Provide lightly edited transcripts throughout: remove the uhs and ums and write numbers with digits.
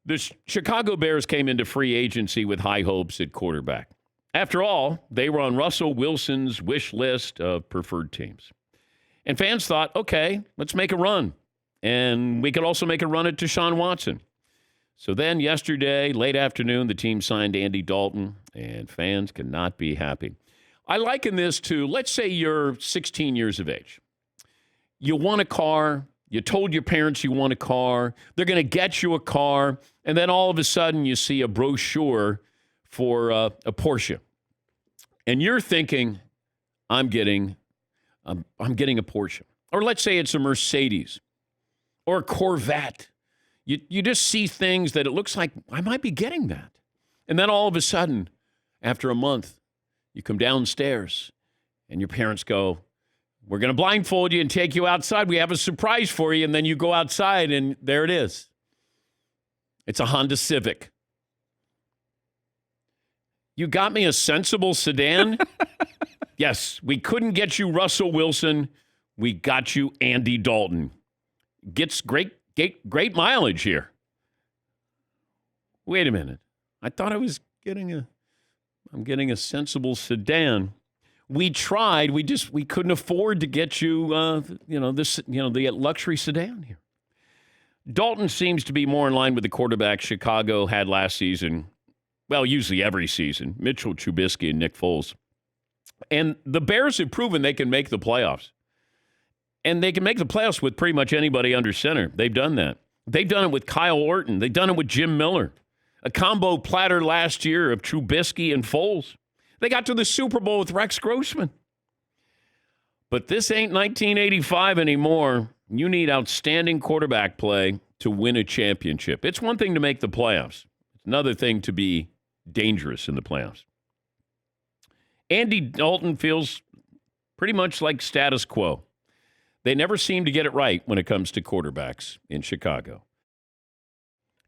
The Chicago Bears came into free agency with high hopes at quarterback. After all, they were on Russell Wilson's wish list of preferred teams. And fans thought, okay, let's make a run. And we could also make a run at Deshaun Watson. So then yesterday, late afternoon, the team signed Andy Dalton, and fans could not be happy. I liken this to, let's say you're 16 years of age. You want a car. You told your parents you want a car. They're going to get you a car. And then all of a sudden you see a brochure for a Porsche. And you're thinking, I'm getting a Porsche. Or let's say it's a Mercedes or a Corvette. You just see things that it looks like I might be getting that. And then all of a sudden, after a month, you come downstairs and your parents go, we're going to blindfold you and take you outside. We have a surprise for you. And then you go outside and there it is. It's a Honda Civic. You got me a sensible sedan? Yes, we couldn't get you Russell Wilson. We got you Andy Dalton. Gets great mileage here. Wait a minute. I thought I'm getting a sensible sedan. We tried. We couldn't afford to get you, the luxury sedan here. Dalton seems to be more in line with the quarterback Chicago had last season. Well, usually every season. Mitchell Trubisky and Nick Foles. And the Bears have proven they can make the playoffs. And they can make the playoffs with pretty much anybody under center. They've done that. They've done it with Kyle Orton. They've done it with Jim Miller. A combo platter last year of Trubisky and Foles. They got to the Super Bowl with Rex Grossman. But this ain't 1985 anymore. You need outstanding quarterback play to win a championship. It's one thing to make the playoffs. It's another thing to be dangerous in the playoffs. Andy Dalton feels pretty much like status quo. They never seem to get it right when it comes to quarterbacks in Chicago.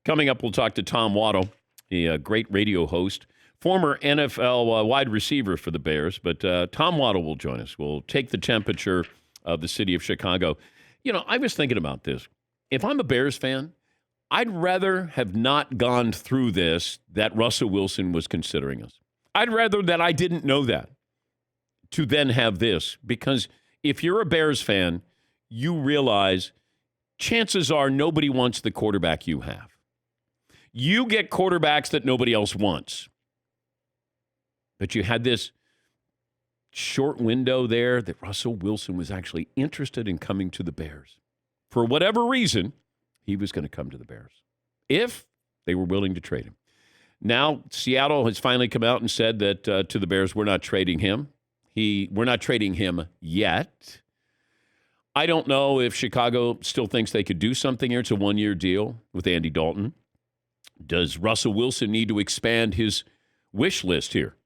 Coming up, we'll talk to Tom Waddle, a great radio host, former NFL wide receiver for the Bears. But Tom Waddle will join us. We'll take the temperature of the city of Chicago. You know, I was thinking about this. If I'm a Bears fan, I'd rather have not gone through this, that Russell Wilson was considering us. I'd rather that I didn't know that to then have this. Because if you're a Bears fan, you realize chances are nobody wants the quarterback you have. You get quarterbacks that nobody else wants. But you had this short window there that Russell Wilson was actually interested in coming to the Bears. For whatever reason, he was going to come to the Bears if they were willing to trade him. Now, Seattle has finally come out and said that to the Bears, we're not trading him. We're not trading him yet. I don't know if Chicago still thinks they could do something here. It's a one-year deal with Andy Dalton. Does Russell Wilson need to expand his wish list here?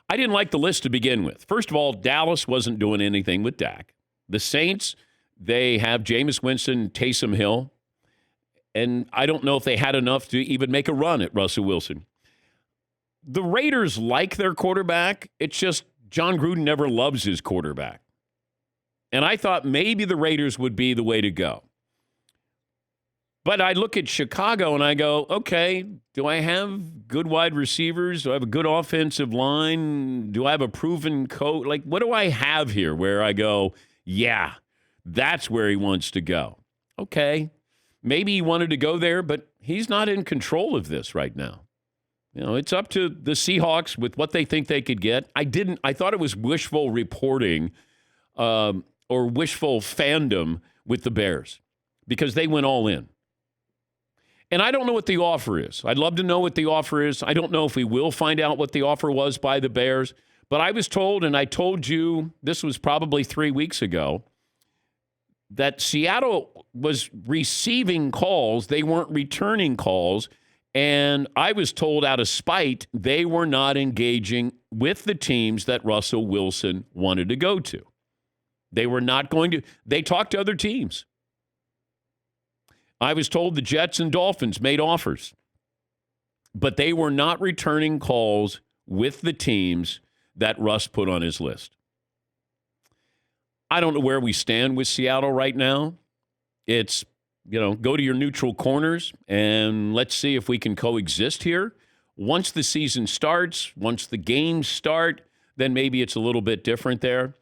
I didn't like the list to begin with. First of all, Dallas wasn't doing anything with Dak. The Saints, they have Jameis Winston, Taysom Hill, and I don't know if they had enough to even make a run at Russell Wilson. The Raiders like their quarterback. It's just John Gruden never loves his quarterback. And I thought maybe the Raiders would be the way to go. But I look at Chicago and I go, okay, do I have good wide receivers? Do I have a good offensive line? Do I have a proven coach? Like, what do I have here where I go, yeah, that's where he wants to go? Okay, maybe he wanted to go there, but he's not in control of this right now. You know, it's up to the Seahawks with what they think they could get. I thought it was wishful reporting or wishful fandom with the Bears because they went all in. And I don't know what the offer is. I'd love to know what the offer is. I don't know if we will find out what the offer was by the Bears. But I was told, and I told you, this was probably 3 weeks ago, that Seattle was receiving calls. They weren't returning calls. And I was told out of spite, they were not engaging with the teams that Russell Wilson wanted to go to. They were not going to. They talked to other teams. I was told the Jets and Dolphins made offers, but they were not returning calls with the teams that Russ put on his list. I don't know where we stand with Seattle right now. It's go to your neutral corners and let's see if we can coexist here. Once the season starts, once the games start, then maybe it's a little bit different there.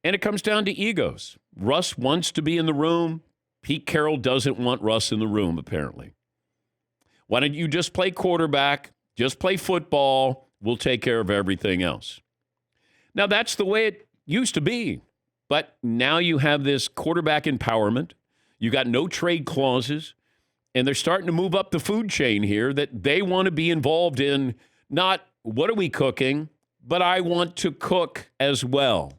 And it comes down to egos. Russ wants to be in the room. Pete Carroll doesn't want Russ in the room, apparently. Why don't you just play quarterback, just play football, we'll take care of everything else. Now, that's the way it used to be. But now you have this quarterback empowerment. You got no trade clauses. And they're starting to move up the food chain here that they want to be involved in not what are we cooking, but I want to cook as well.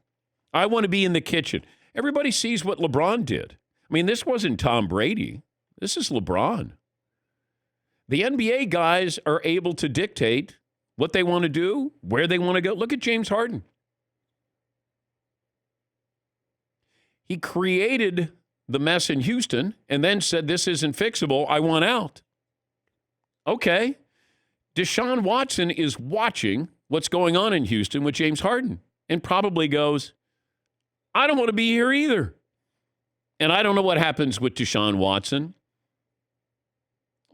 I want to be in the kitchen. Everybody sees what LeBron did. I mean, this wasn't Tom Brady. This is LeBron. The NBA guys are able to dictate what they want to do, where they want to go. Look at James Harden. He created the mess in Houston and then said, this isn't fixable. I want out. Okay. Deshaun Watson is watching what's going on in Houston with James Harden and probably goes, I don't want to be here either. And I don't know what happens with Deshaun Watson.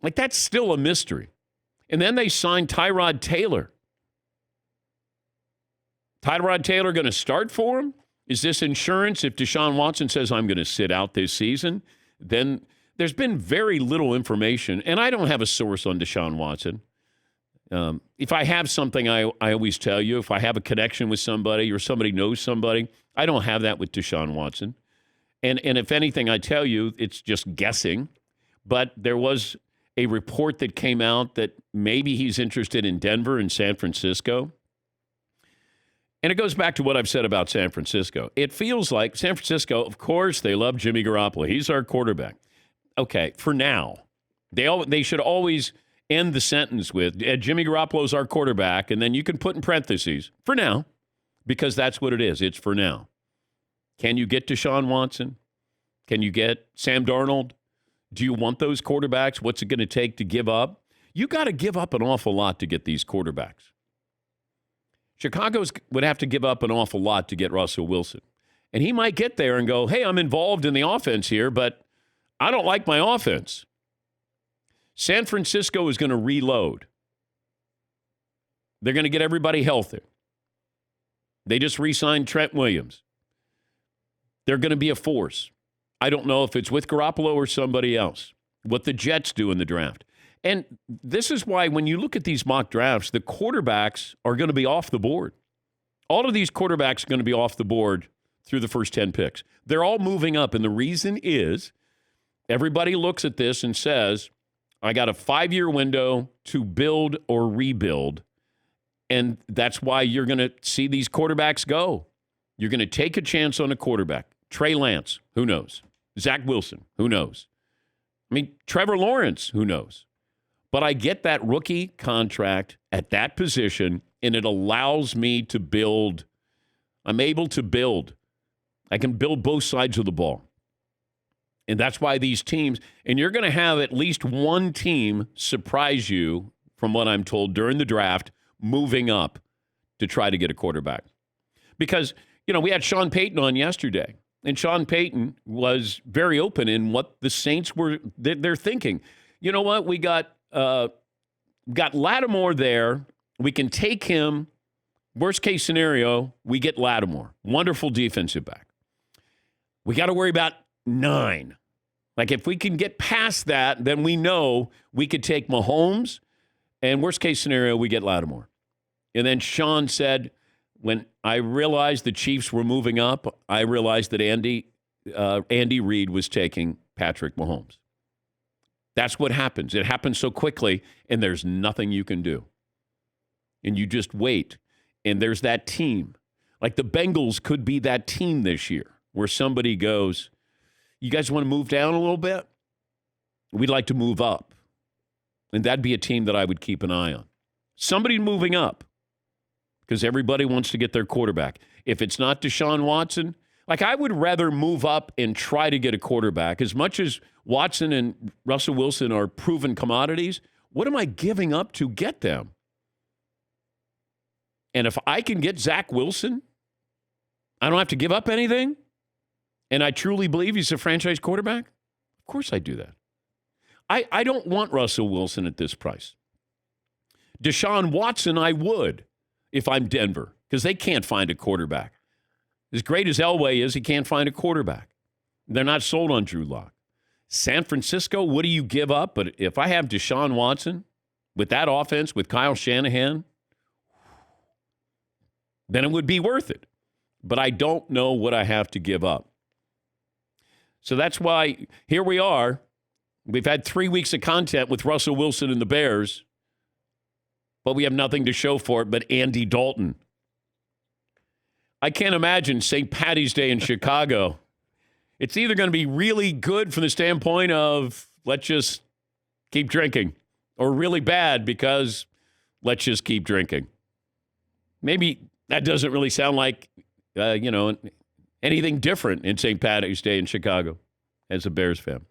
Like, that's still a mystery. And then they signed Tyrod Taylor. Tyrod Taylor going to start for him? Is this insurance? If Deshaun Watson says, I'm going to sit out this season, then there's been very little information. And I don't have a source on Deshaun Watson. If I have something, I always tell you. If I have a connection with somebody or somebody knows somebody, I don't have that with Deshaun Watson. And if anything, I tell you, it's just guessing. But there was a report that came out that maybe he's interested in Denver and San Francisco. And it goes back to what I've said about San Francisco. It feels like San Francisco, of course, they love Jimmy Garoppolo. He's our quarterback. Okay, for now. They should always end the sentence with, Jimmy Garoppolo's our quarterback, and then you can put in parentheses, for now, because that's what it is. It's for now. Can you get Deshaun Watson? Can you get Sam Darnold? Do you want those quarterbacks? What's it going to take to give up? You got to give up an awful lot to get these quarterbacks. Chicago would have to give up an awful lot to get Russell Wilson. And he might get there and go, hey, I'm involved in the offense here, but I don't like my offense. San Francisco is going to reload. They're going to get everybody healthy. They just re-signed Trent Williams. They're going to be a force. I don't know if it's with Garoppolo or somebody else, what the Jets do in the draft. And this is why when you look at these mock drafts, the quarterbacks are going to be off the board. All of these quarterbacks are going to be off the board through the first 10 picks. They're all moving up. And the reason is everybody looks at this and says, I got a 5-year window to build or rebuild. And that's why you're going to see these quarterbacks go. You're going to take a chance on a quarterback. Trey Lance, who knows? Zach Wilson, who knows? I mean, Trevor Lawrence, who knows? But I get that rookie contract at that position, and it allows me to build. I'm able to build. I can build both sides of the ball. And that's why these teams, and you're going to have at least one team surprise you, from what I'm told, during the draft, moving up to try to get a quarterback. Because, we had Sean Payton on yesterday, and Sean Payton was very open in what the Saints were, they're thinking. You know what? We got Lattimore there. We can take him. Worst case scenario, we get Lattimore. Wonderful defensive back. We got to worry about 9. Like, if we can get past that, then we know we could take Mahomes, and worst case scenario, we get Lattimore. And then Sean said, when I realized the Chiefs were moving up, I realized that Andy Reid was taking Patrick Mahomes. That's what happens. It happens so quickly, and there's nothing you can do. And you just wait. And there's that team. Like the Bengals could be that team this year where somebody goes, you guys want to move down a little bit? We'd like to move up. And that'd be a team that I would keep an eye on. Somebody moving up because everybody wants to get their quarterback. If it's not Deshaun Watson, like I would rather move up and try to get a quarterback. As much as Watson and Russell Wilson are proven commodities, what am I giving up to get them? And if I can get Zach Wilson, I don't have to give up anything, and I truly believe he's a franchise quarterback, of course I do that. I don't want Russell Wilson at this price. Deshaun Watson, I would if I'm Denver, because they can't find a quarterback. As great as Elway is, he can't find a quarterback. They're not sold on Drew Lock. San Francisco, what do you give up? But if I have Deshaun Watson with that offense, with Kyle Shanahan, then it would be worth it. But I don't know what I have to give up. So that's why here we are. We've had 3 weeks of content with Russell Wilson and the Bears, but we have nothing to show for it but Andy Dalton. I can't imagine St. Paddy's Day in Chicago. It's either going to be really good from the standpoint of let's just keep drinking, or really bad because let's just keep drinking. Maybe that doesn't really sound like, anything different in St. Paddy's Day in Chicago as a Bears fan.